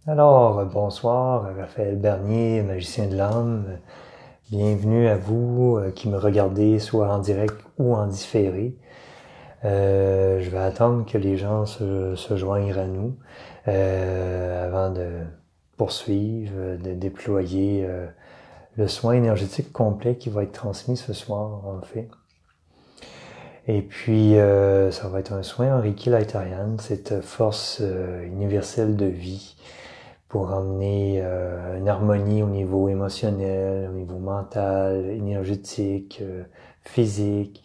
Bonsoir, Raphaël Bernier, magicien de l'âme. Bienvenue à vous qui me regardez soit en direct ou en différé. Je vais attendre que les gens se joignent à nous avant de poursuivre, de déployer le soin énergétique complet qui va être transmis ce soir, en fait. Et puis, ça va être un soin en Reiki Lightarian, cette force universelle de vie pour emmener une harmonie au niveau émotionnel, au niveau mental, énergétique, physique,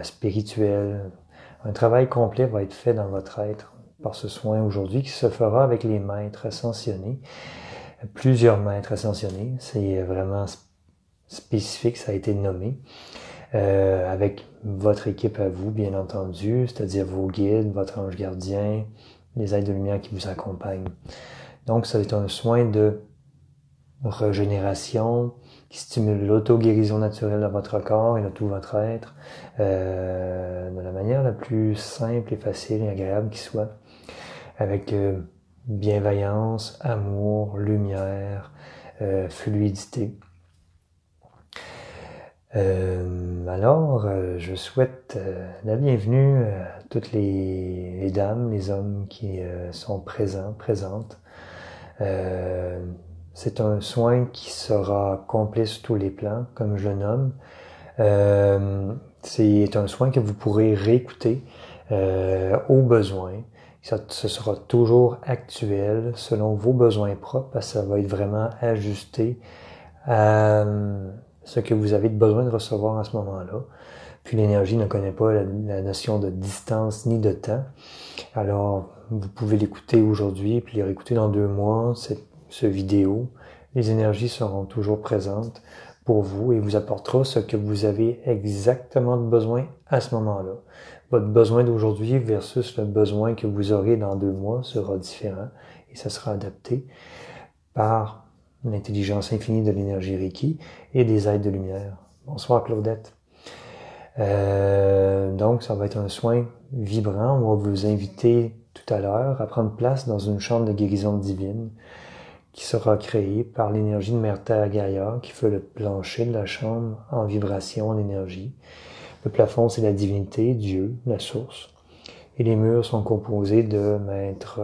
spirituel. Un travail complet va être fait dans votre être par ce soin aujourd'hui qui se fera avec les maîtres ascensionnés, plusieurs maîtres ascensionnés, c'est vraiment spécifique, ça a été nommé, avec votre équipe à vous, bien entendu, c'est-à-dire vos guides, votre ange gardien, les êtres de lumière qui vous accompagnent. Donc, ça va être un soin de régénération qui stimule l'auto-guérison naturelle de votre corps et de tout votre être de la manière la plus simple et facile et agréable qui soit, avec bienveillance, amour, lumière, fluidité. Je souhaite la bienvenue à toutes les dames, les hommes qui sont présentes. C'est un soin qui sera complet sur tous les plans, comme je le nomme. C'est un soin que vous pourrez réécouter au besoin. Ce sera toujours actuel selon vos besoins propres, parce que ça va être vraiment ajusté à ce que vous avez besoin de recevoir à ce moment-là. Puis l'énergie ne connaît pas la notion de distance ni de temps. Alors, vous pouvez l'écouter aujourd'hui, puis les réécouter dans 2 mois, ce vidéo. Les énergies seront toujours présentes pour vous et vous apportera ce que vous avez exactement de besoin à ce moment-là. Votre besoin d'aujourd'hui versus le besoin que vous aurez dans 2 mois sera différent et ça sera adapté par l'intelligence infinie de l'énergie Reiki et des êtres de lumière. Bonsoir Claudette. Donc, ça va être un soin vibrant. On va vous inviter tout à l'heure à prendre place dans une chambre de guérison divine qui sera créée par l'énergie de Mère Terre Gaïa qui fait le plancher de la chambre en vibration, en énergie. Le plafond, c'est la divinité, Dieu, la source. Et les murs sont composés de Maître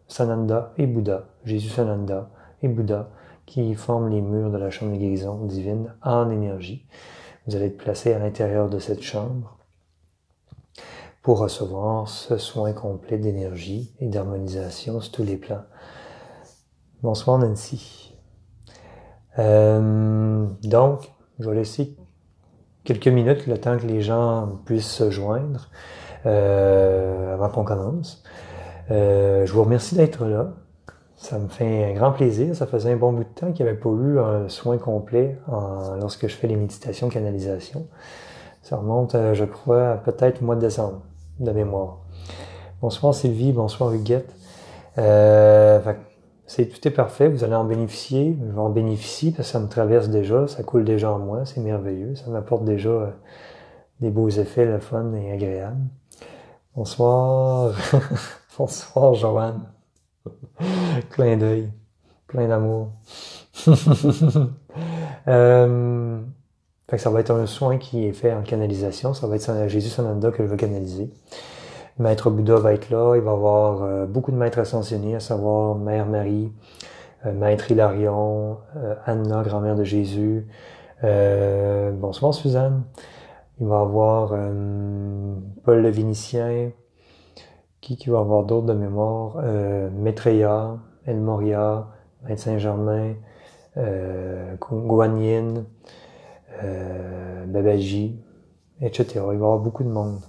Sananda et Bouddha, Jésus Sananda et Bouddha, qui forment les murs de la chambre de guérison divine en énergie. Vous allez être placé à l'intérieur de cette chambre pour recevoir ce soin complet d'énergie et d'harmonisation sur tous les plans. Bonsoir Nancy. Donc, je vais laisser quelques minutes, le temps que les gens puissent se joindre avant qu'on commence. Je vous remercie d'être là. Ça me fait un grand plaisir. Ça faisait un bon bout de temps qu'il n'y avait pas eu un soin complet lorsque je fais les méditations canalisation. Ça remonte, je crois, à peut-être au mois de décembre, de mémoire. Bonsoir Sylvie, bonsoir Huguette. Tout est parfait, vous allez en bénéficier. Je vais en bénéficier parce que ça me traverse déjà, ça coule déjà en moi, c'est merveilleux. Ça m'apporte déjà des beaux effets, le fun et agréable. Bonsoir. Bonsoir Joanne. Clin d'œil, plein d'amour. Ça va être un soin qui est fait en canalisation. Ça va être Jésus Sananda que je vais canaliser. Maître Bouddha va être là. Il va y avoir beaucoup de maîtres ascensionnés, à savoir Mère Marie, Maître Hilarion, Anna, grand-mère de Jésus. Bonsoir Suzanne. Il va y avoir Paul le Vénitien. Qui va avoir d'autres de mémoire? Maitreya, El Moria, Maître Saint-Germain, Guan Yin, Babaji, etc. Il va y avoir beaucoup de monde.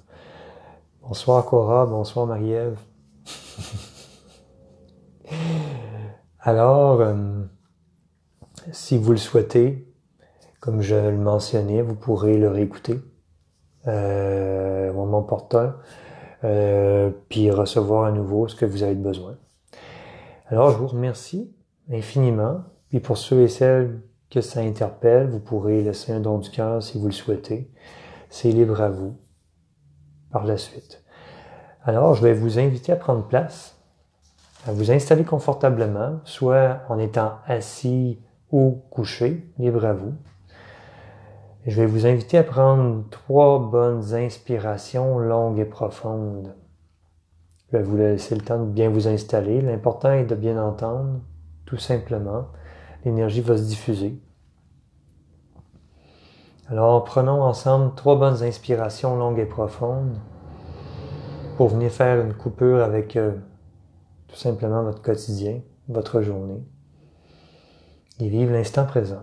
Bonsoir Cora, bonsoir Marie-Ève. Alors, si vous le souhaitez, comme je le mentionnais, vous pourrez le réécouter au moment opportun, puis recevoir à nouveau ce que vous avez besoin. Alors, je vous remercie infiniment. Puis pour ceux et celles que ça interpelle, vous pourrez laisser un don du cœur si vous le souhaitez. C'est libre à vous par la suite. Alors, je vais vous inviter à prendre place à vous installer confortablement, soit en étant assis ou couché, libre à vous. Je vais vous inviter à prendre 3 bonnes inspirations longues et profondes. Je vais vous laisser le temps de bien vous installer. L'important est de bien entendre, tout simplement. L'énergie va se diffuser. Alors, prenons ensemble 3 bonnes inspirations longues et profondes pour venir faire une coupure avec tout simplement votre quotidien, votre journée, et vivre l'instant présent.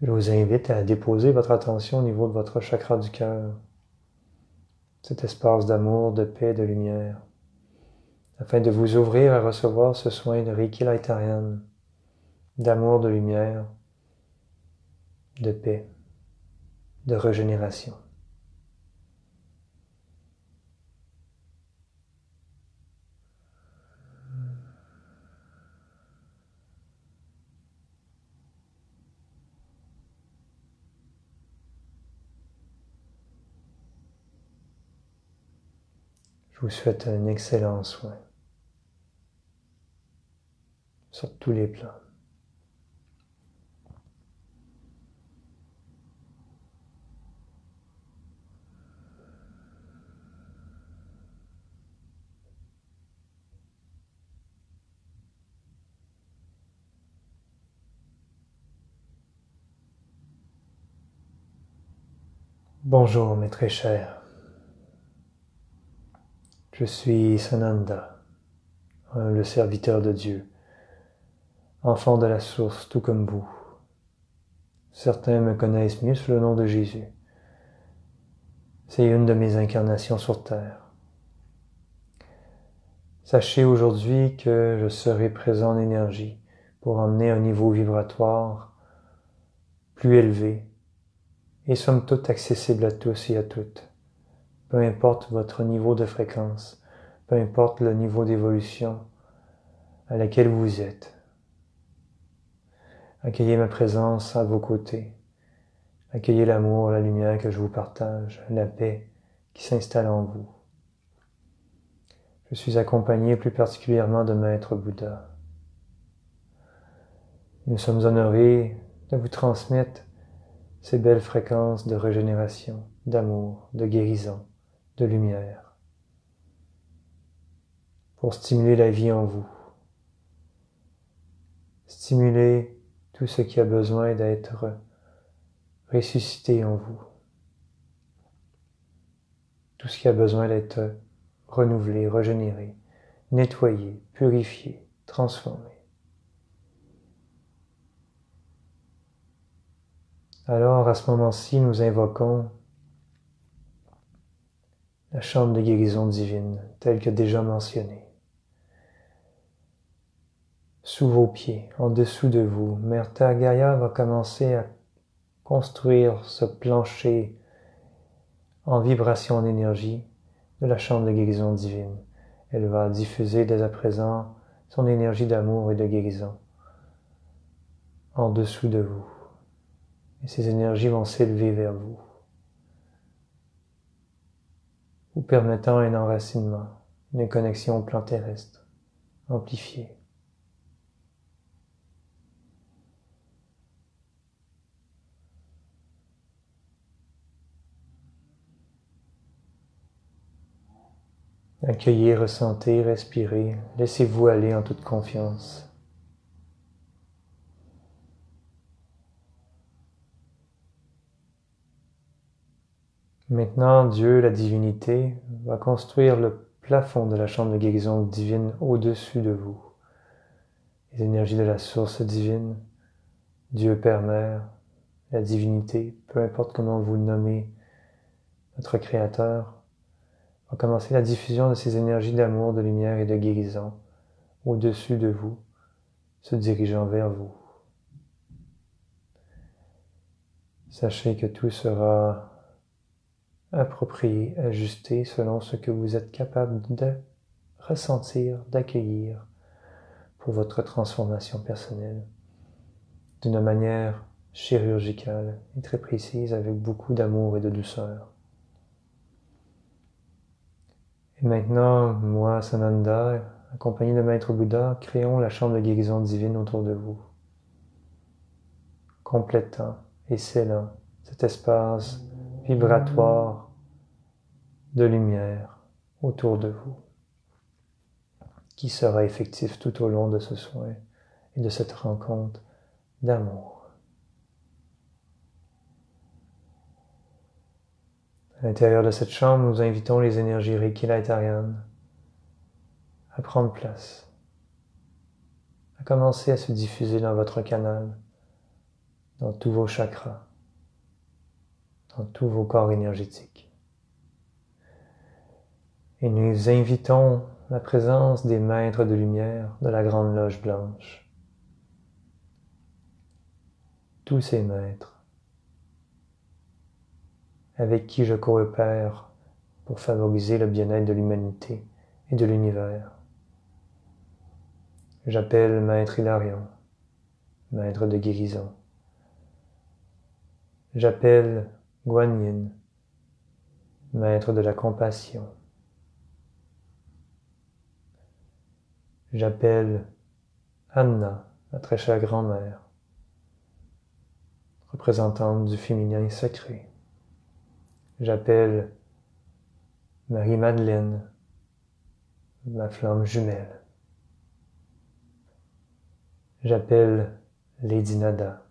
Je vous invite à déposer votre attention au niveau de votre chakra du cœur, cet espace d'amour, de paix, de lumière, afin de vous ouvrir à recevoir ce soin de Reiki Lightarian, d'amour, de lumière, de paix, de régénération. Je vous souhaite un excellent soin sur tous les plans. Bonjour mes très chers. Je suis Sananda, le serviteur de Dieu, enfant de la source tout comme vous. Certains me connaissent mieux sous le nom de Jésus. C'est une de mes incarnations sur terre. Sachez aujourd'hui que je serai présent en énergie pour emmener un niveau vibratoire plus élevé et somme toute accessible à tous et à toutes. Peu importe votre niveau de fréquence, peu importe le niveau d'évolution à laquelle vous êtes. Accueillez ma présence à vos côtés. Accueillez l'amour, la lumière que je vous partage, la paix qui s'installe en vous. Je suis accompagné plus particulièrement de Maître Bouddha. Nous sommes honorés de vous transmettre ces belles fréquences de régénération, d'amour, de guérison, de lumière, pour stimuler la vie en vous, stimuler tout ce qui a besoin d'être ressuscité en vous, tout ce qui a besoin d'être renouvelé, régénéré, nettoyé, purifié, transformé. Alors, à ce moment-ci, nous invoquons la chambre de guérison divine, telle que déjà mentionnée. Sous vos pieds, en dessous de vous, Mère Terre Gaïa va commencer à construire ce plancher en vibration, en énergie de la chambre de guérison divine. Elle va diffuser dès à présent son énergie d'amour et de guérison en dessous de vous. Et ces énergies vont s'élever vers vous, vous permettant un enracinement, une connexion au plan terrestre, amplifiée. Accueillez, ressentez, respirez, laissez-vous aller en toute confiance. Maintenant, Dieu, la divinité, va construire le plafond de la chambre de guérison divine au-dessus de vous. Les énergies de la source divine, Dieu Père Mère, la divinité, peu importe comment vous le nommez, notre Créateur, va commencer la diffusion de ces énergies d'amour, de lumière et de guérison au-dessus de vous, se dirigeant vers vous. Sachez que tout sera approprié, ajusté selon ce que vous êtes capable de ressentir, d'accueillir pour votre transformation personnelle, d'une manière chirurgicale et très précise, avec beaucoup d'amour et de douceur. Et maintenant, moi, Sananda, accompagné de Maître Bouddha, créons la chambre de guérison divine autour de vous, complétant et scellant cet espace vibratoire de lumière autour de vous, qui sera effectif tout au long de ce soin et de cette rencontre d'amour. À l'intérieur de cette chambre, nous invitons les énergies Reiki Lightarian à prendre place, à commencer à se diffuser dans votre canal, dans tous vos chakras, dans tous vos corps énergétiques. Et nous invitons la présence des maîtres de lumière de la Grande Loge Blanche. Tous ces maîtres avec qui je coopère pour favoriser le bien-être de l'humanité et de l'univers. J'appelle Maître Hilarion, Maître de guérison. J'appelle Guan Yin, Maître de la compassion. J'appelle Anna, la très chère grand-mère, représentante du féminin sacré. J'appelle Marie-Madeleine, ma flamme jumelle. J'appelle Lady Nada,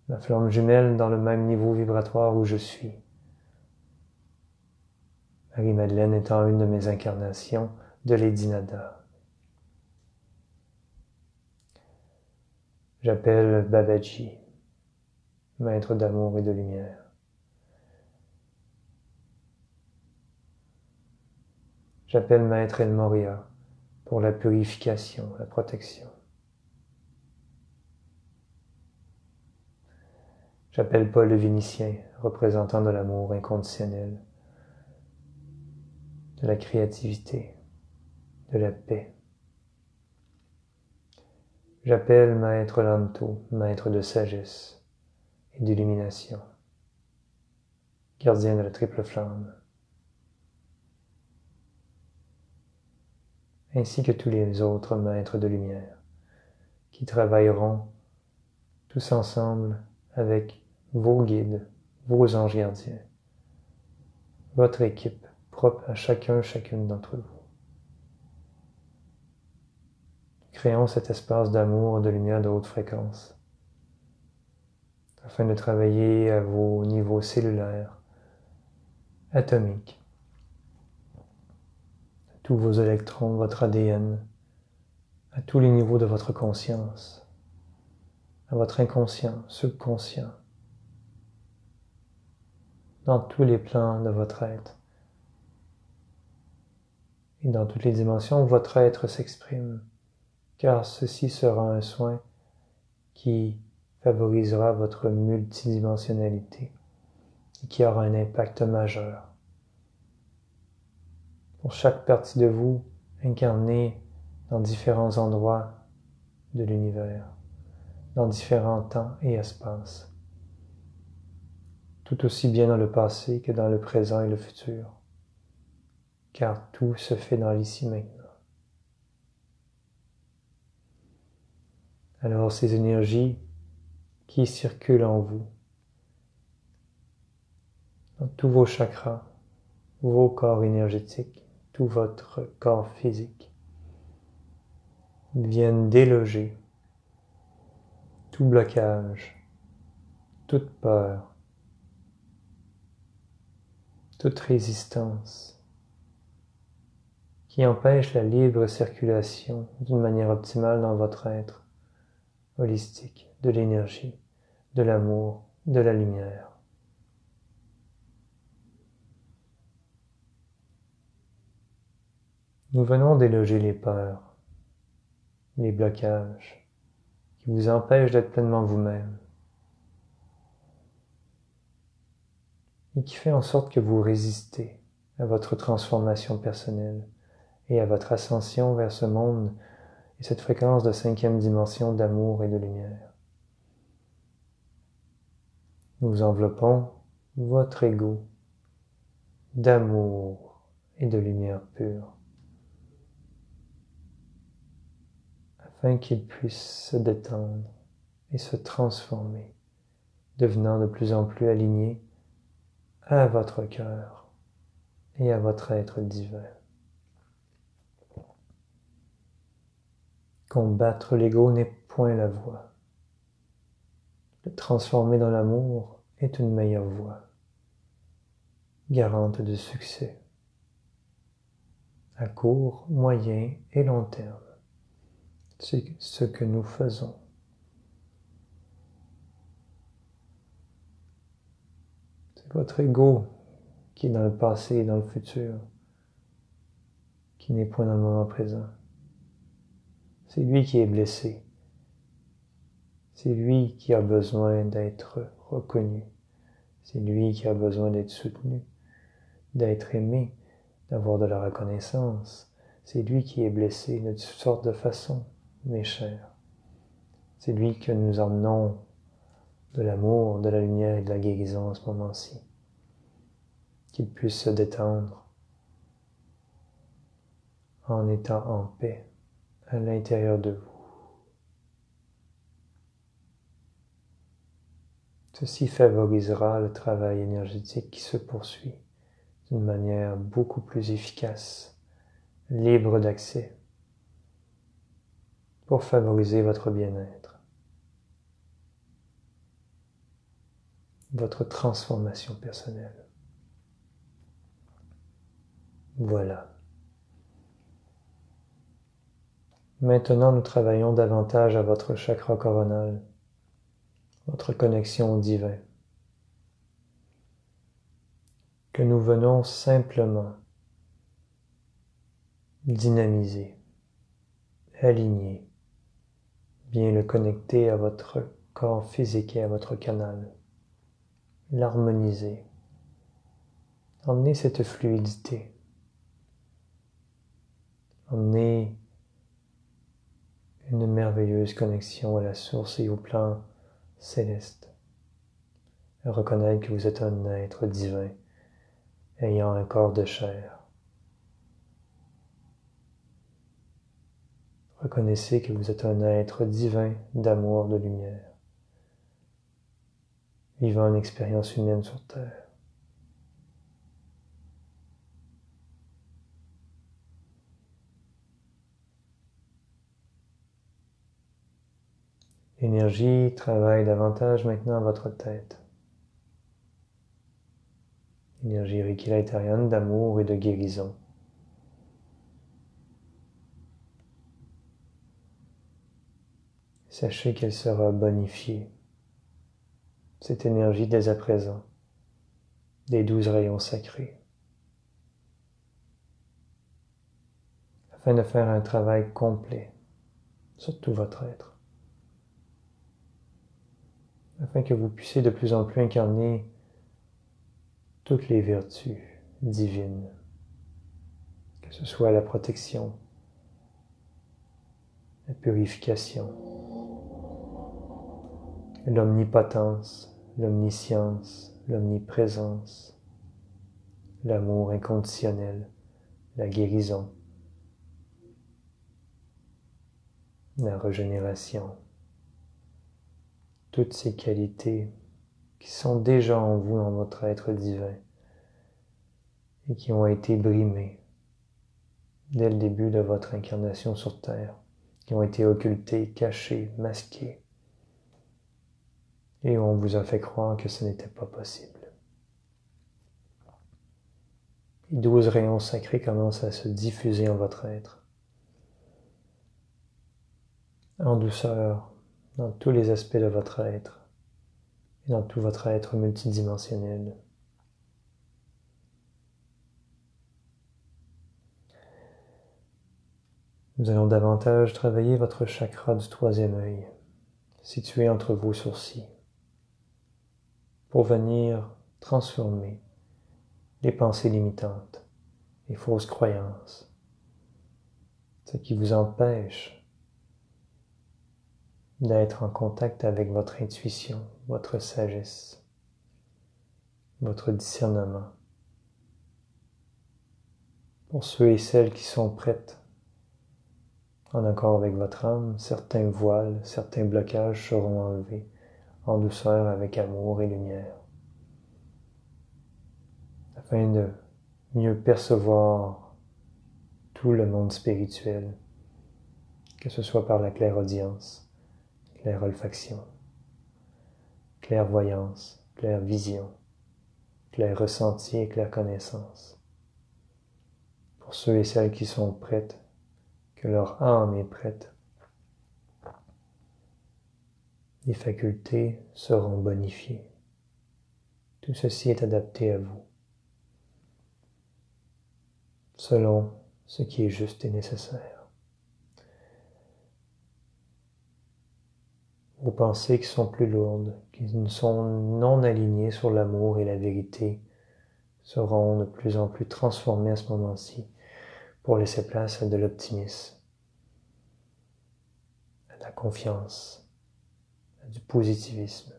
ma flamme jumelle dans le même niveau vibratoire où je suis. Marie-Madeleine étant une de mes incarnations de Lady Nada. J'appelle Babaji, maître d'amour et de lumière. J'appelle Maître El Moria pour la purification, la protection. J'appelle Paul le Vénitien, représentant de l'amour inconditionnel, de la créativité, de la paix. J'appelle Maître Lanto, maître de sagesse et d'illumination, gardien de la triple flamme, ainsi que tous les autres maîtres de lumière qui travailleront tous ensemble avec vos guides, vos anges gardiens, votre équipe propre à chacune d'entre vous. Créons cet espace d'amour et de lumière de haute fréquence afin de travailler à vos niveaux cellulaires, atomiques, à tous vos électrons, votre ADN, à tous les niveaux de votre conscience, à votre inconscient, subconscient, dans tous les plans de votre être et dans toutes les dimensions où votre être s'exprime, car ceci sera un soin qui favorisera votre multidimensionnalité et qui aura un impact majeur pour chaque partie de vous incarnée dans différents endroits de l'univers, dans différents temps et espaces, tout aussi bien dans le passé que dans le présent et le futur, car tout se fait dans l'ici maintenant. Alors ces énergies qui circulent en vous, dans tous vos chakras, vos corps énergétiques, tout votre corps physique, viennent déloger tout blocage, toute peur, toute résistance qui empêche la libre circulation d'une manière optimale dans votre être holistique de l'énergie, de l'amour, de la lumière. Nous venons déloger les peurs, les blocages qui vous empêchent d'être pleinement vous-même et qui fait en sorte que vous résistez à votre transformation personnelle et à votre ascension vers ce monde et cette fréquence de 5e dimension d'amour et de lumière. Nous enveloppons votre ego d'amour et de lumière pure, afin qu'il puisse se détendre et se transformer, devenant de plus en plus aligné à votre cœur et à votre être divin. Combattre l'ego n'est point la voie. Le transformer dans l'amour est une meilleure voie, garante de succès, à court, moyen et long terme. C'est ce que nous faisons. C'est votre ego qui est dans le passé et dans le futur, qui n'est point dans le moment présent. C'est lui qui est blessé. C'est lui qui a besoin d'être reconnu. C'est lui qui a besoin d'être soutenu, d'être aimé, d'avoir de la reconnaissance. C'est lui qui est blessé de toutes sortes de façons, mes chers. C'est lui que nous emmenons de l'amour, de la lumière et de la guérison en ce moment-ci. Qu'il puisse se détendre en étant en paix à l'intérieur de vous. Ceci favorisera le travail énergétique qui se poursuit d'une manière beaucoup plus efficace, libre d'accès, pour favoriser votre bien-être, votre transformation personnelle. Voilà. Maintenant, nous travaillons davantage à votre chakra coronal, votre connexion au divin, que nous venons simplement dynamiser, aligner, bien le connecter à votre corps physique et à votre canal, l'harmoniser, emmener cette fluidité, emmener une merveilleuse connexion à la source et au plan céleste, et reconnaître que vous êtes un être divin ayant un corps de chair. Reconnaissez que vous êtes un être divin d'amour, de lumière, vivant une expérience humaine sur Terre. L'énergie travaille davantage maintenant à votre tête. L'énergie Reiki Lightarian d'amour et de guérison. Sachez qu'elle sera bonifiée, cette énergie dès à présent, des 12 rayons sacrés, afin de faire un travail complet sur tout votre être, afin que vous puissiez de plus en plus incarner toutes les vertus divines, que ce soit la protection, la purification, l'omnipotence, l'omniscience, l'omniprésence, l'amour inconditionnel, la guérison, la régénération, toutes ces qualités qui sont déjà en vous, dans votre être divin, et qui ont été brimées dès le début de votre incarnation sur Terre, qui ont été occultées, cachées, masquées, et on vous a fait croire que ce n'était pas possible. Les 12 rayons sacrés commencent à se diffuser en votre être, en douceur, dans tous les aspects de votre être, et dans tout votre être multidimensionnel. Nous allons davantage travailler votre chakra du troisième œil, situé entre vos sourcils, pour venir transformer les pensées limitantes, les fausses croyances, ce qui vous empêche d'être en contact avec votre intuition, votre sagesse, votre discernement. Pour ceux et celles qui sont prêtes, en accord avec votre âme, certains voiles, certains blocages seront enlevés en douceur avec amour et lumière, afin de mieux percevoir tout le monde spirituel, que ce soit par la clairaudience, clairolfaction, clairvoyance, clairvision, clair-ressenti et clair-connaissance. Pour ceux et celles qui sont prêtes, que leur âme est prête, les facultés seront bonifiées. Tout ceci est adapté à vous, selon ce qui est juste et nécessaire. Vos pensées qui sont plus lourdes, qui sont non alignées sur l'amour et la vérité, seront de plus en plus transformées à ce moment-ci pour laisser place à de l'optimisme, à de la confiance, à du positivisme,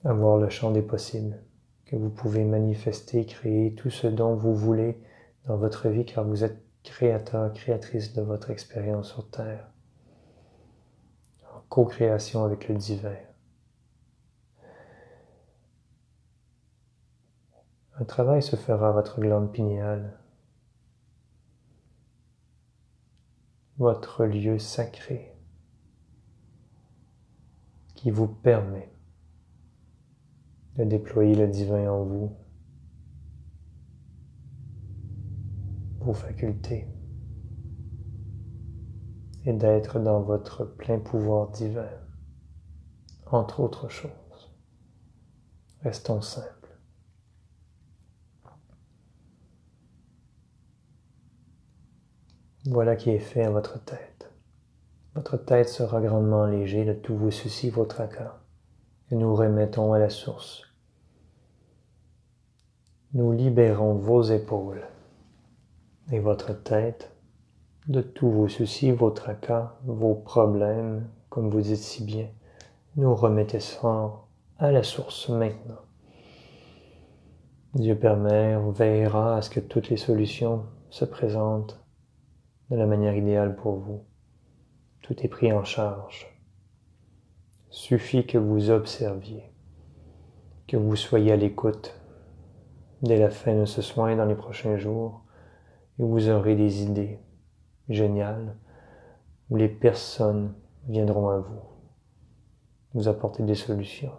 à voir le champ des possibles, que vous pouvez manifester, créer tout ce dont vous voulez dans votre vie, car vous êtes créateur, créatrice de votre expérience sur Terre, en co-création avec le divin. Un travail se fera à votre glande pinéale, votre lieu sacré, qui vous permet de déployer le divin en vous, vos facultés, et d'être dans votre plein pouvoir divin, entre autres choses. Restons simples. Voilà qui est fait à votre tête. Votre tête sera grandement allégée de tous vos soucis, vos tracas, et nous remettons à la source. Nous libérons vos épaules et votre tête de tous vos soucis, vos tracas, vos problèmes, comme vous dites si bien. Nous remettez ça à la source maintenant. Dieu Père Mère veillera à ce que toutes les solutions se présentent de la manière idéale pour vous. Tout est pris en charge. Suffit que vous observiez, que vous soyez à l'écoute dès la fin de ce soin dans les prochains jours, et vous aurez des idées géniales où les personnes viendront à vous apporter des solutions.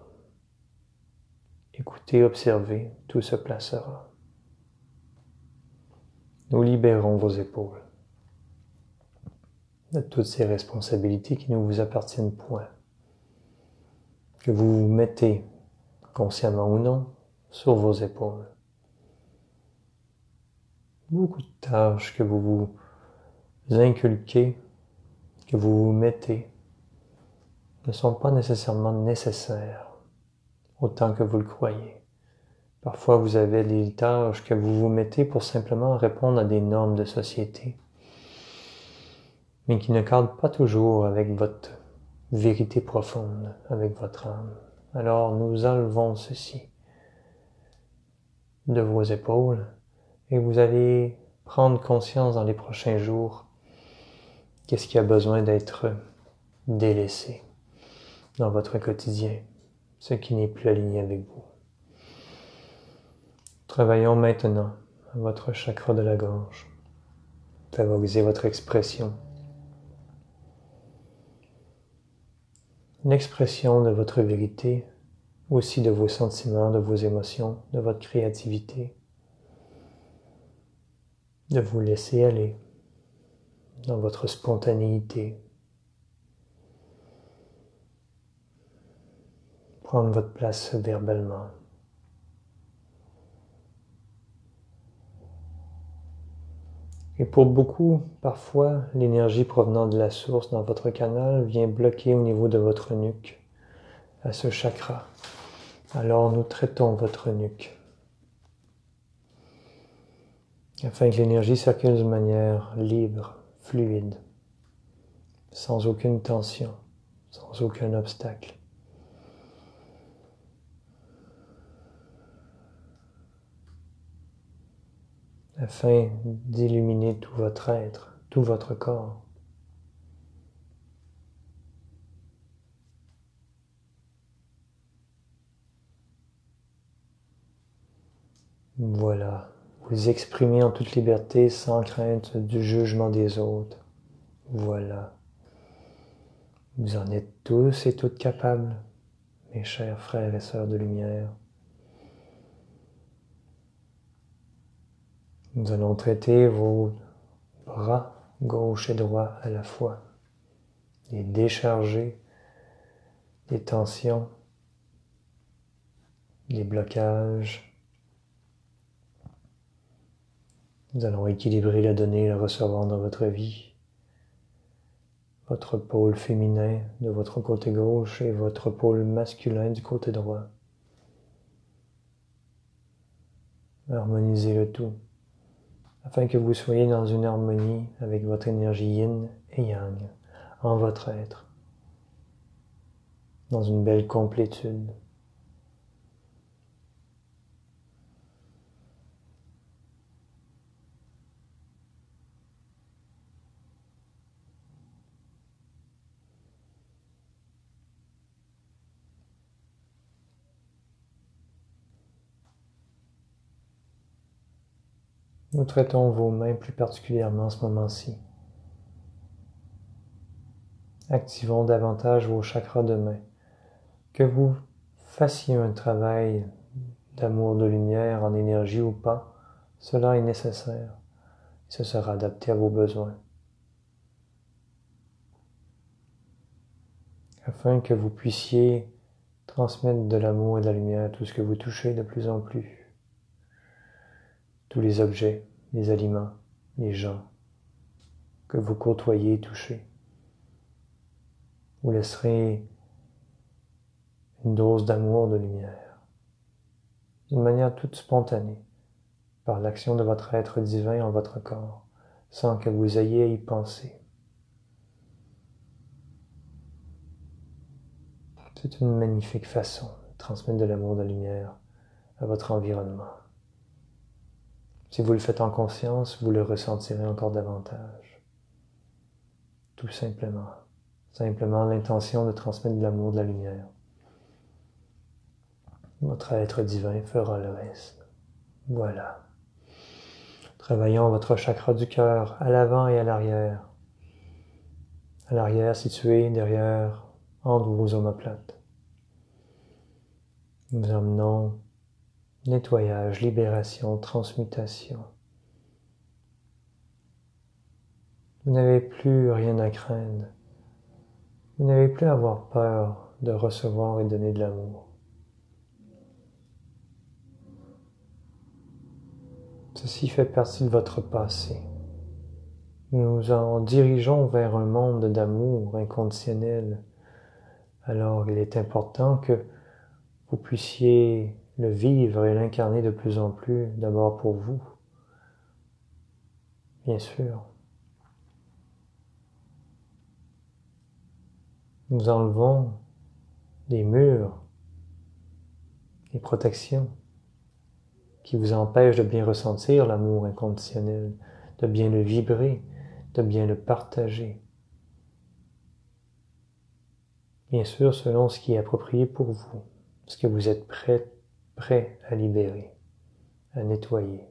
Écoutez, observez, tout se placera. Nous libérons vos épaules de toutes ces responsabilités qui ne vous appartiennent point, que vous vous mettez, consciemment ou non, sur vos épaules. Beaucoup de tâches que vous vous inculquez, que vous vous mettez, ne sont pas nécessairement nécessaires, autant que vous le croyez. Parfois, vous avez des tâches que vous vous mettez pour simplement répondre à des normes de société, mais qui ne cadrent pas toujours avec votre vérité profonde, avec votre âme. Alors, nous enlevons ceci de vos épaules, et vous allez prendre conscience dans les prochains jours qu'est-ce qui a besoin d'être délaissé dans votre quotidien, ce qui n'est plus aligné avec vous. Travaillons maintenant à votre chakra de la gorge. Favorisez votre expression. L'expression de votre vérité, aussi de vos sentiments, de vos émotions, de votre créativité. De vous laisser aller dans votre spontanéité. prendre votre place verbalement. Et pour beaucoup, parfois, l'énergie provenant de la source dans votre canal vient bloquer au niveau de votre nuque, à ce chakra. Alors nous traitons votre nuque, afin que l'énergie circule de manière libre, fluide, sans aucune tension, sans aucun obstacle. Afin d'illuminer tout votre être, tout votre corps. Voilà, vous exprimez en toute liberté sans crainte du jugement des autres. Voilà. Vous en êtes tous et toutes capables, mes chers frères et sœurs de lumière. Nous allons traiter vos bras gauche et droit à la fois, et décharger des tensions, des blocages. Nous allons équilibrer la donner et la recevoir dans votre vie. Votre pôle féminin de votre côté gauche et votre pôle masculin du côté droit. Harmonisez le tout, afin que vous soyez dans une harmonie avec votre énergie yin et yang, en votre être, dans une belle complétude. Nous traitons vos mains plus particulièrement en ce moment-ci. Activons davantage vos chakras de main. Que vous fassiez un travail d'amour de lumière en énergie ou pas, cela est nécessaire. Ce sera adapté à vos besoins. Afin que vous puissiez transmettre de l'amour et de la lumière à tout ce que vous touchez de plus en plus. Tous les objets, les aliments, les gens que vous côtoyez et touchez. Vous laisserez une dose d'amour, de lumière, d'une manière toute spontanée, par l'action de votre être divin en votre corps, sans que vous ayez à y penser. C'est une magnifique façon de transmettre de l'amour, de la lumière à votre environnement. Si vous le faites en conscience, vous le ressentirez encore davantage. Tout simplement. Simplement l'intention de transmettre de l'amour, de la lumière. Votre être divin fera le reste. Voilà. Travaillons votre chakra du cœur à l'avant et à l'arrière. À l'arrière, situé derrière, entre vos omoplates. Nous emmenons nettoyage, libération, transmutation. Vous n'avez plus rien à craindre. Vous n'avez plus à avoir peur de recevoir et donner de l'amour. Ceci fait partie de votre passé. Nous en dirigeons vers un monde d'amour inconditionnel. Alors il est important que vous puissiez le vivre et l'incarner de plus en plus, d'abord pour vous, bien sûr. Nous enlevons des murs, des protections qui vous empêchent de bien ressentir l'amour inconditionnel, de bien le vibrer, de bien le partager. Bien sûr, selon ce qui est approprié pour vous, ce que vous êtes prêt à libérer, à nettoyer.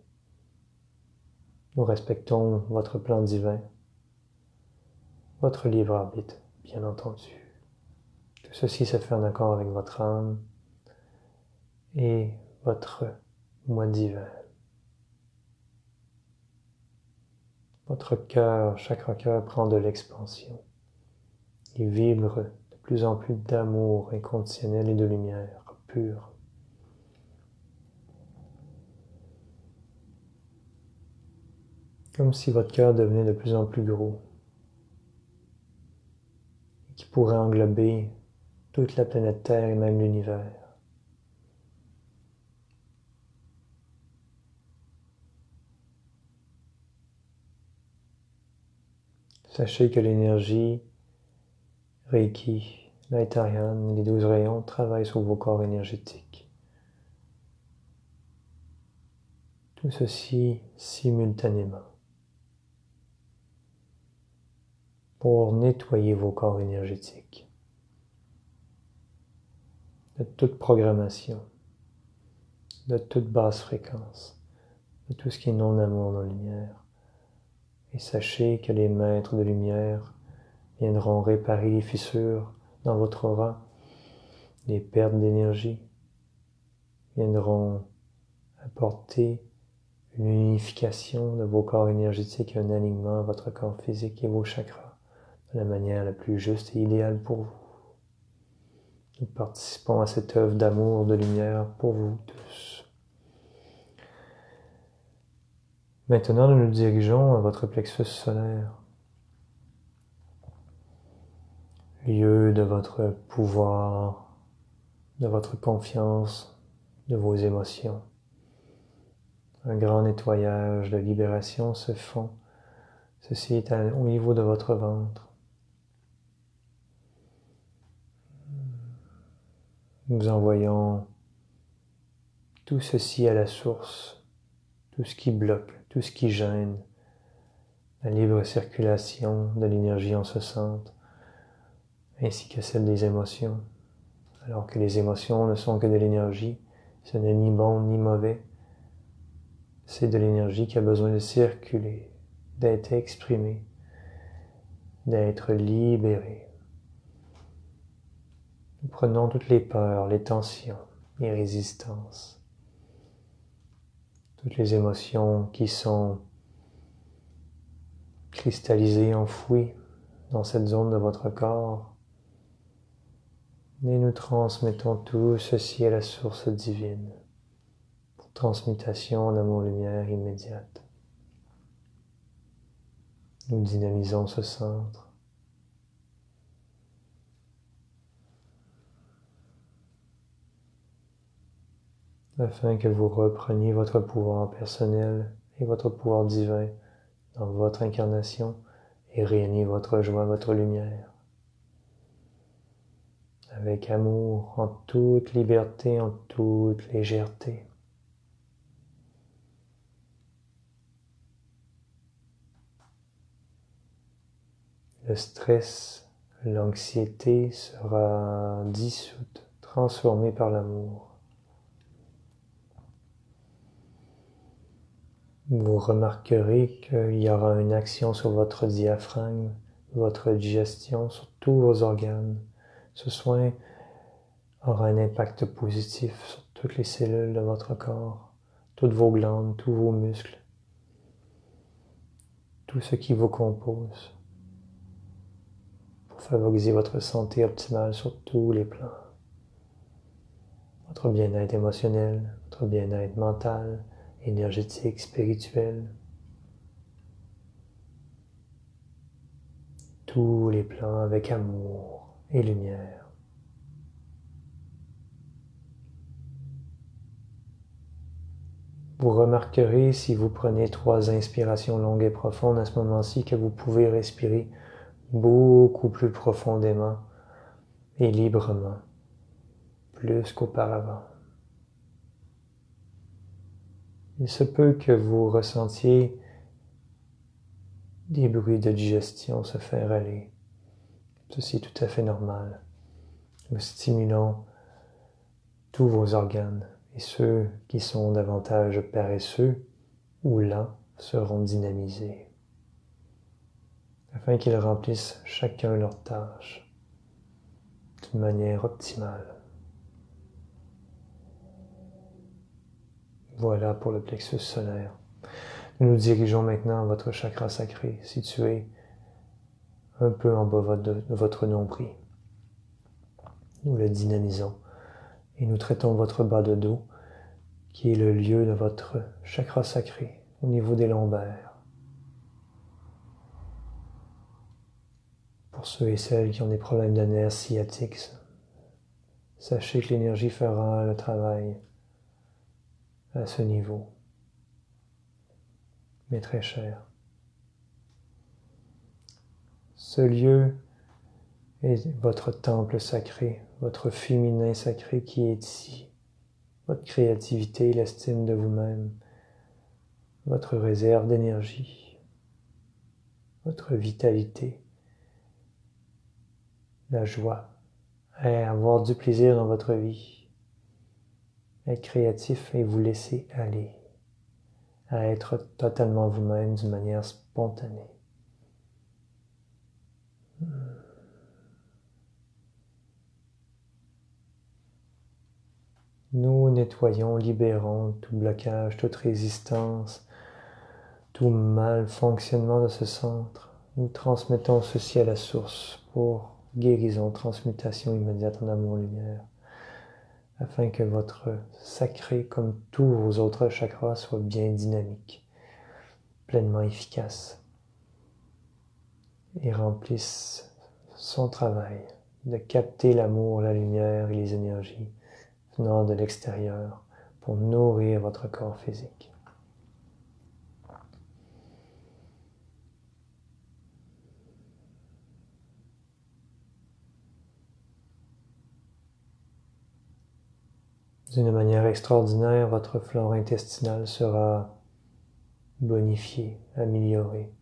Nous respectons votre plan divin, votre libre arbitre, bien entendu. Tout ceci se fait en accord avec votre âme et votre moi divin. Votre cœur, chaque cœur prend de l'expansion. Il vibre de plus en plus d'amour inconditionnel et de lumière pure. Comme si votre cœur devenait de plus en plus gros, qui pourrait englober toute la planète Terre et même l'univers. Sachez que l'énergie Reiki, l'Aitarian, les 12 rayons travaillent sur vos corps énergétiques. Tout ceci simultanément pour nettoyer vos corps énergétiques de toute programmation, de toute basse fréquence, de tout ce qui est non-amour, non-lumière. Et sachez que les maîtres de lumière viendront réparer les fissures dans votre aura, les pertes d'énergie, viendront apporter une unification de vos corps énergétiques, un alignement à votre corps physique et vos chakras de la manière la plus juste et idéale pour vous. Nous participons à cette œuvre d'amour, de lumière pour vous tous. Maintenant, nous nous dirigeons à votre plexus solaire, lieu de votre pouvoir, de votre confiance, de vos émotions. Un grand nettoyage de libération se fond. Ceci est au niveau de votre ventre. Nous envoyons tout ceci à la source, tout ce qui bloque, tout ce qui gêne, la libre circulation de l'énergie en ce centre, ainsi que celle des émotions. Alors que les émotions ne sont que de l'énergie, ce n'est ni bon ni mauvais, c'est de l'énergie qui a besoin de circuler, d'être exprimée, d'être libérée. Nous prenons toutes les peurs, les tensions, les résistances, toutes les émotions qui sont cristallisées, enfouies dans cette zone de votre corps, et nous transmettons tout ceci à la source divine, pour transmutation en amour-lumière immédiate. Nous dynamisons ce centre. Afin que vous repreniez votre pouvoir personnel et votre pouvoir divin dans votre incarnation et rayonnez votre joie, votre lumière. Avec amour, en toute liberté, en toute légèreté. Le stress, l'anxiété sera dissoute, transformée par l'amour. Vous remarquerez qu'il y aura une action sur votre diaphragme, votre digestion, sur tous vos organes. Ce soin aura un impact positif sur toutes les cellules de votre corps, toutes vos glandes, tous vos muscles, tout ce qui vous compose, pour favoriser votre santé optimale sur tous les plans. Votre bien-être émotionnel, votre bien-être mental, énergétique, spirituel. Tous les plans avec amour et lumière. Vous remarquerez, si vous prenez 3 inspirations longues et profondes à ce moment-ci, que vous pouvez respirer beaucoup plus profondément et librement, plus qu'auparavant. Il se peut que vous ressentiez des bruits de digestion se faire aller. Ceci est tout à fait normal. Nous stimulons tous vos organes et ceux qui sont davantage paresseux ou lents seront dynamisés afin qu'ils remplissent chacun leur tâche d'une manière optimale. Voilà pour le plexus solaire. Nous nous dirigeons maintenant à votre chakra sacré, situé un peu en bas de votre nombril. Nous le dynamisons et nous traitons votre bas de dos, qui est le lieu de votre chakra sacré au niveau des lombaires. Pour ceux et celles qui ont des problèmes de nerfs sciatiques, sachez que l'énergie fera le travail à ce niveau, mais très cher. Ce lieu est votre temple sacré, votre féminin sacré qui est ici, votre créativité, l'estime de vous-même, votre réserve d'énergie, votre vitalité, la joie, à avoir du plaisir dans votre vie, être créatif et vous laisser aller, à être totalement vous-même d'une manière spontanée. Nous nettoyons, libérons tout blocage, toute résistance, tout mal fonctionnement de ce centre. Nous transmettons ceci à la source pour guérison, transmutation immédiate en amour-lumière, afin que votre sacré, comme tous vos autres chakras, soit bien dynamique, pleinement efficace, et remplisse son travail de capter l'amour, la lumière et les énergies venant de l'extérieur pour nourrir votre corps physique. D'une manière extraordinaire, votre flore intestinale sera bonifiée, améliorée.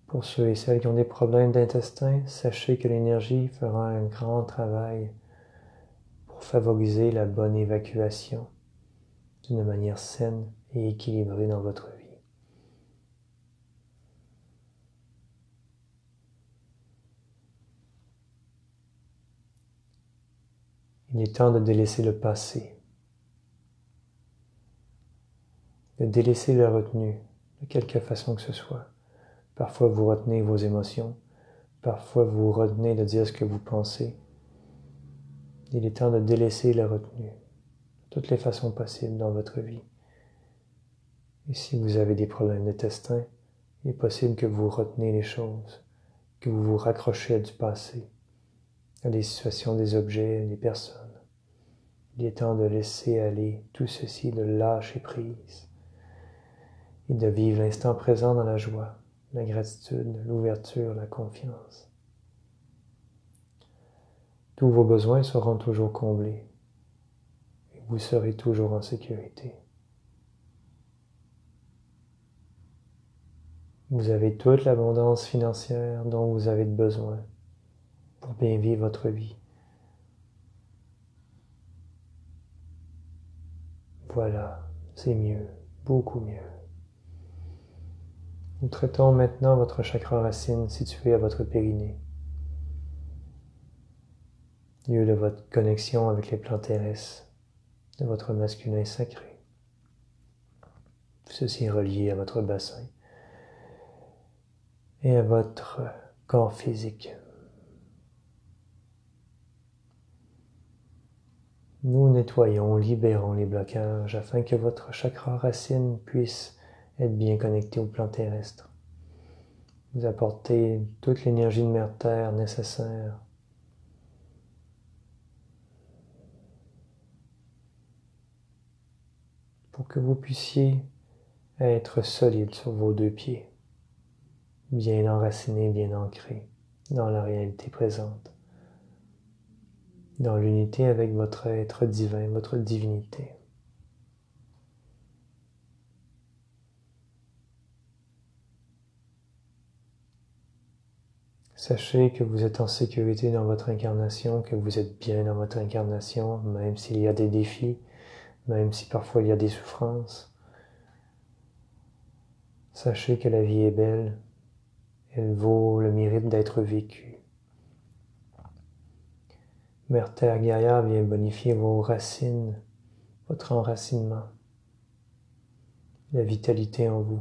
Pour ceux et celles qui ont des problèmes d'intestin, sachez que l'énergie fera un grand travail pour favoriser la bonne évacuation d'une manière saine et équilibrée dans votre vie. Il est temps de délaisser le passé, de délaisser la retenue, de quelque façon que ce soit. Parfois vous retenez vos émotions, parfois vous retenez de dire ce que vous pensez. Il est temps de délaisser la retenue, de toutes les façons possibles dans votre vie. Et si vous avez des problèmes d'intestin, il est possible que vous retenez les choses, que vous vous raccrochez à du passé, à des situations, des objets, des personnes. Il est temps de laisser aller tout ceci, de lâcher prise et de vivre l'instant présent dans la joie, la gratitude, l'ouverture, la confiance. Tous vos besoins seront toujours comblés et vous serez toujours en sécurité. Vous avez toute l'abondance financière dont vous avez besoin pour bien vivre votre vie. Voilà, c'est mieux, beaucoup mieux. Nous traitons maintenant votre chakra racine situé à votre périnée, lieu de votre connexion avec les plans terrestres, de votre masculin sacré. Tout ceci est relié à votre bassin et à votre corps physique. Nous nettoyons, libérons les blocages afin que votre chakra racine puisse être bien connecté au plan terrestre. Vous apportez toute l'énergie de Mère Terre nécessaire pour que vous puissiez être solide sur vos deux pieds, bien enraciné, bien ancré dans la réalité présente, dans l'unité avec votre être divin, votre divinité. Sachez que vous êtes en sécurité dans votre incarnation, que vous êtes bien dans votre incarnation, même s'il y a des défis, même si parfois il y a des souffrances. Sachez que la vie est belle, elle vaut le mérite d'être vécue. Mère Terre guerrière vient bonifier vos racines, votre enracinement, la vitalité en vous.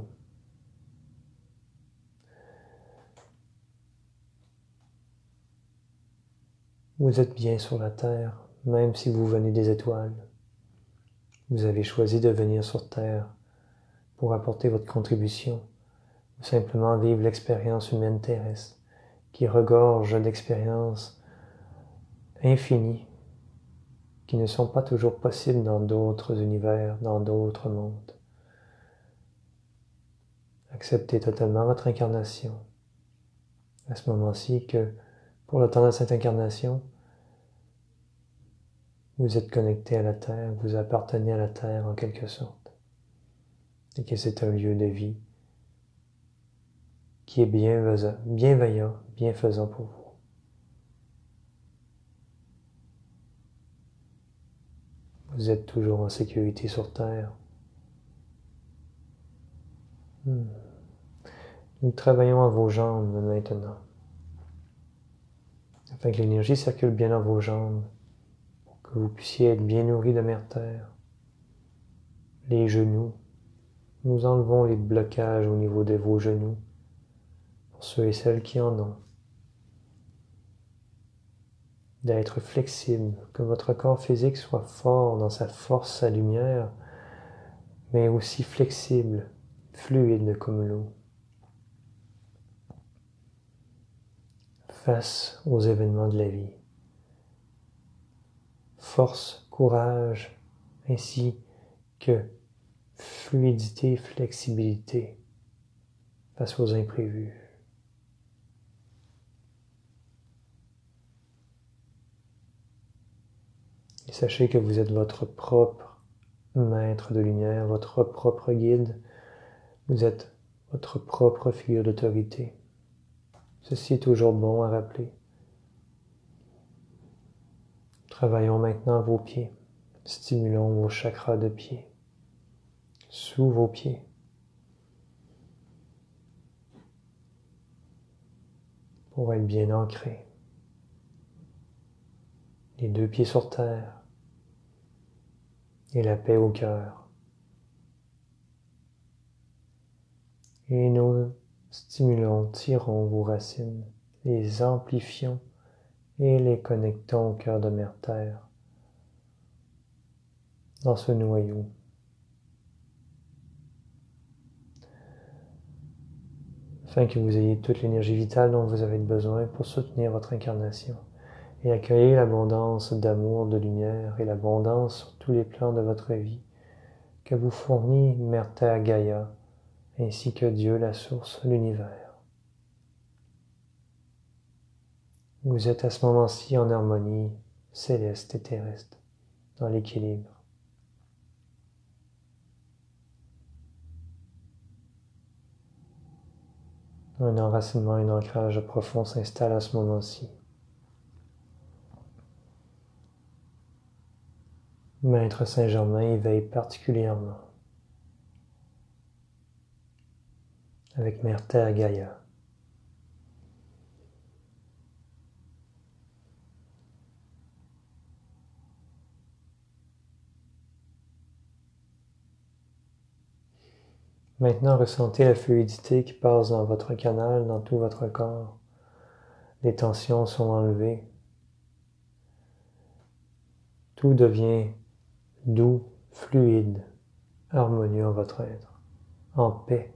Vous êtes bien sur la Terre, même si vous venez des étoiles. Vous avez choisi de venir sur Terre pour apporter votre contribution, ou simplement vivre l'expérience humaine terrestre, qui regorge d'expériences infinies, qui ne sont pas toujours possibles dans d'autres univers, dans d'autres mondes. Acceptez totalement votre incarnation. À ce moment-ci que, pour le temps de cette incarnation, vous êtes connecté à la Terre, vous appartenez à la Terre en quelque sorte, et que c'est un lieu de vie qui est bienveillant, bienfaisant pour vous. Vous êtes toujours en sécurité sur Terre. Nous travaillons à vos jambes maintenant, afin que l'énergie circule bien dans vos jambes, pour que vous puissiez être bien nourris de Mère Terre. Les genoux, nous enlevons les blocages au niveau de vos genoux, pour ceux et celles qui en ont. D'être flexible, que votre corps physique soit fort dans sa force, sa lumière, mais aussi flexible, fluide comme l'eau, face aux événements de la vie. Force, courage, ainsi que fluidité, flexibilité face aux imprévus. Et sachez que vous êtes votre propre maître de lumière, votre propre guide. Vous êtes votre propre figure d'autorité. Ceci est toujours bon à rappeler. Travaillons maintenant vos pieds. Stimulons vos chakras de pied, sous vos pieds. Pour être bien ancrés. Les deux pieds sur terre et la paix au cœur. Et nous stimulons, tirons vos racines, les amplifions et les connectons au cœur de Mère Terre, dans ce noyau. Afin que vous ayez toute l'énergie vitale dont vous avez besoin pour soutenir votre incarnation et accueillir l'abondance d'amour, de lumière et l'abondance sur tous les plans de votre vie que vous fournit Mère Terre Gaïa, ainsi que Dieu, la source, l'univers. Vous êtes à ce moment-ci en harmonie céleste et terrestre, dans l'équilibre. Un enracinement, un ancrage profond s'installe à ce moment-ci. Maître Saint-Germain y veille particulièrement avec Mère Terre Gaïa. Maintenant, ressentez la fluidité qui passe dans votre canal, dans tout votre corps. Les tensions sont enlevées. Tout devient doux, fluide, harmonieux en votre être, en paix,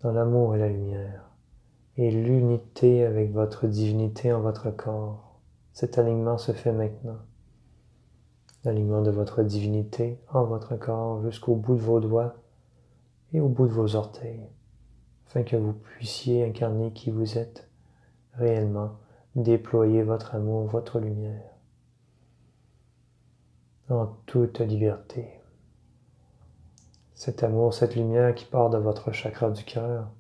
dans l'amour et la lumière, et l'unité avec votre divinité en votre corps. Cet alignement se fait maintenant. L'alignement de votre divinité en votre corps jusqu'au bout de vos doigts et au bout de vos orteils, afin que vous puissiez incarner qui vous êtes réellement, déployer votre amour, votre lumière, en toute liberté. Cet amour, cette lumière qui part de votre chakra du cœur,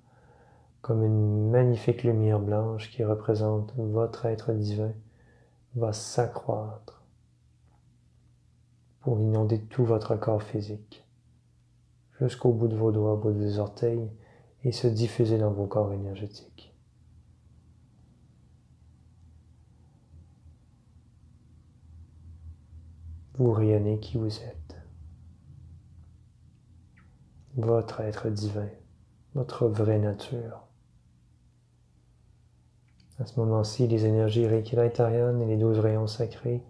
comme une magnifique lumière blanche qui représente votre être divin, va s'accroître pour inonder tout votre corps physique, jusqu'au bout de vos doigts, au bout de vos orteils, et se diffuser dans vos corps énergétiques. Vous rayonnez qui vous êtes. Votre être divin, votre vraie nature. À ce moment-ci, les énergies Reiki-Leitarian et les 12 rayons sacrés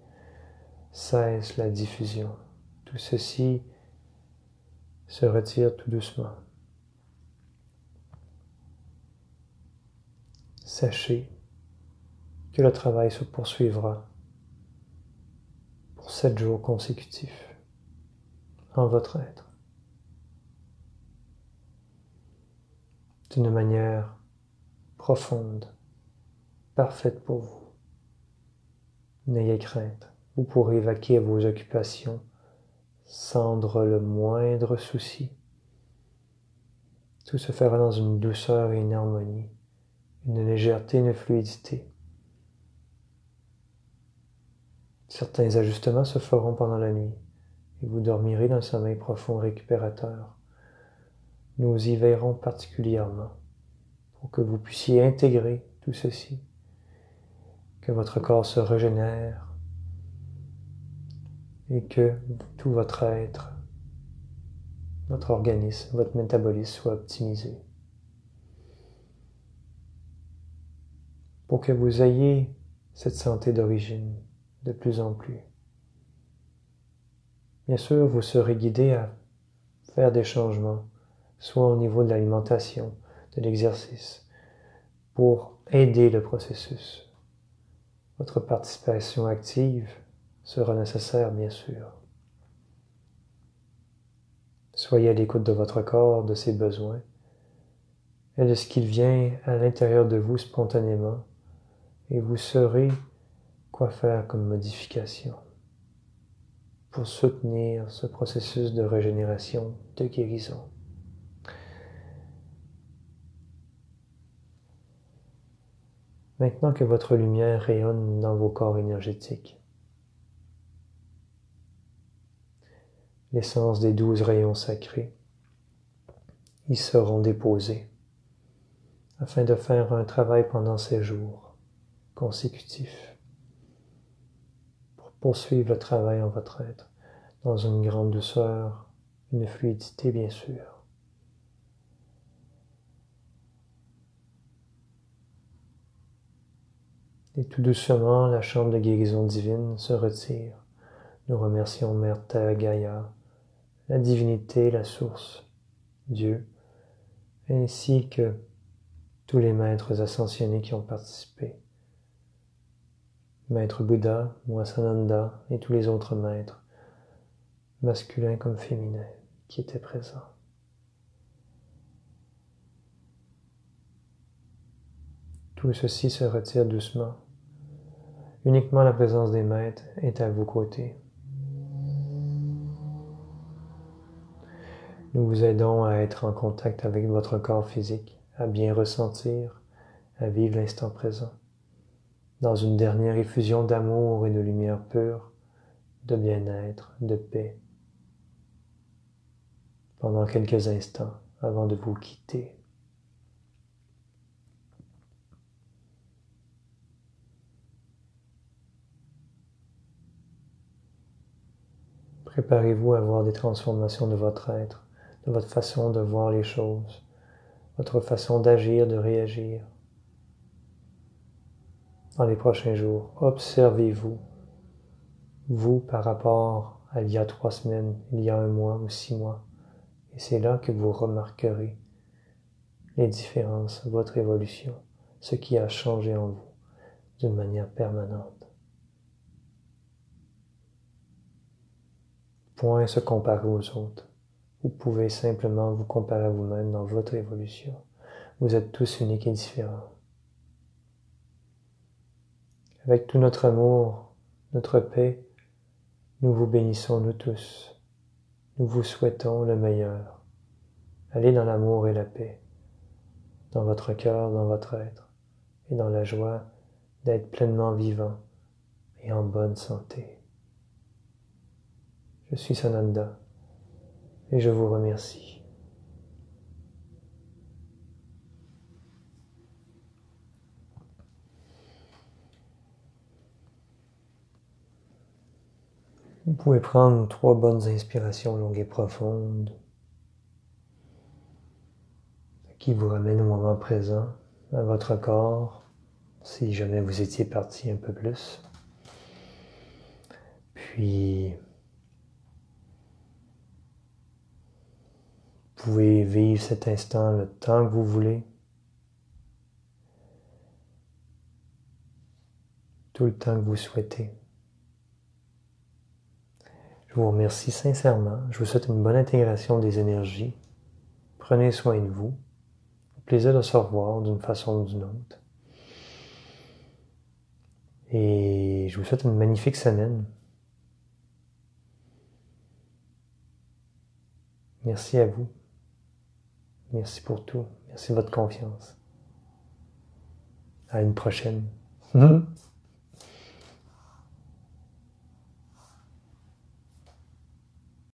cessent la diffusion. Tout ceci se retire tout doucement. Sachez que le travail se poursuivra pour 7 jours consécutifs en votre être, d'une manière profonde, parfaite pour vous. N'ayez crainte, vous pourrez vaquer à vos occupations sans le moindre souci. Tout se fera dans une douceur et une harmonie, une légèreté, une fluidité. Certains ajustements se feront pendant la nuit et vous dormirez d'un sommeil profond récupérateur. Nous y veillerons particulièrement pour que vous puissiez intégrer tout ceci, que votre corps se régénère et que tout votre être, votre organisme, votre métabolisme soit optimisé. Pour que vous ayez cette santé d'origine de plus en plus. Bien sûr, vous serez guidé à faire des changements, soit au niveau de l'alimentation, de l'exercice, pour aider le processus. Votre participation active sera nécessaire, bien sûr. Soyez à l'écoute de votre corps, de ses besoins, et de ce qu'il vient à l'intérieur de vous spontanément, et vous saurez quoi faire comme modification pour soutenir ce processus de régénération, de guérison. Maintenant que votre lumière rayonne dans vos corps énergétiques, l'essence des 12 rayons sacrés y seront déposés afin de faire un travail pendant 7 jours consécutifs pour poursuivre le travail en votre être dans une grande douceur, une fluidité bien sûr. Et tout doucement, la chambre de guérison divine se retire. Nous remercions Mère Terre Gaïa, la divinité, la source, Dieu, ainsi que tous les maîtres ascensionnés qui ont participé. Maître Bouddha, Sananda et tous les autres maîtres, masculins comme féminins, qui étaient présents. Tout ceci se retire doucement. Uniquement la présence des maîtres est à vos côtés. Nous vous aidons à être en contact avec votre corps physique, à bien ressentir, à vivre l'instant présent, dans une dernière effusion d'amour et de lumière pure, de bien-être, de paix, pendant quelques instants avant de vous quitter. Préparez-vous à voir des transformations de votre être, de votre façon de voir les choses, votre façon d'agir, de réagir. Dans les prochains jours, observez-vous, vous par rapport à il y a 3 semaines, il y a 1 mois ou 6 mois, et c'est là que vous remarquerez les différences, votre évolution, ce qui a changé en vous d'une manière permanente. Point se comparer aux autres. Vous pouvez simplement vous comparer à vous-même dans votre évolution. Vous êtes tous uniques et différents. Avec tout notre amour, notre paix, nous vous bénissons nous tous. Nous vous souhaitons le meilleur. Allez dans l'amour et la paix, dans votre cœur, dans votre être, et dans la joie d'être pleinement vivant et en bonne santé. Je suis Sananda et je vous remercie. Vous pouvez prendre 3 bonnes inspirations longues et profondes qui vous ramènent au moment présent, à votre corps, si jamais vous étiez parti un peu plus. Puis, vous pouvez vivre cet instant le temps que vous voulez. Tout le temps que vous souhaitez. Je vous remercie sincèrement. Je vous souhaite une bonne intégration des énergies. Prenez soin de vous. Au plaisir de se revoir d'une façon ou d'une autre. Et je vous souhaite une magnifique semaine. Merci à vous. Merci pour tout. Merci de votre confiance. À une prochaine.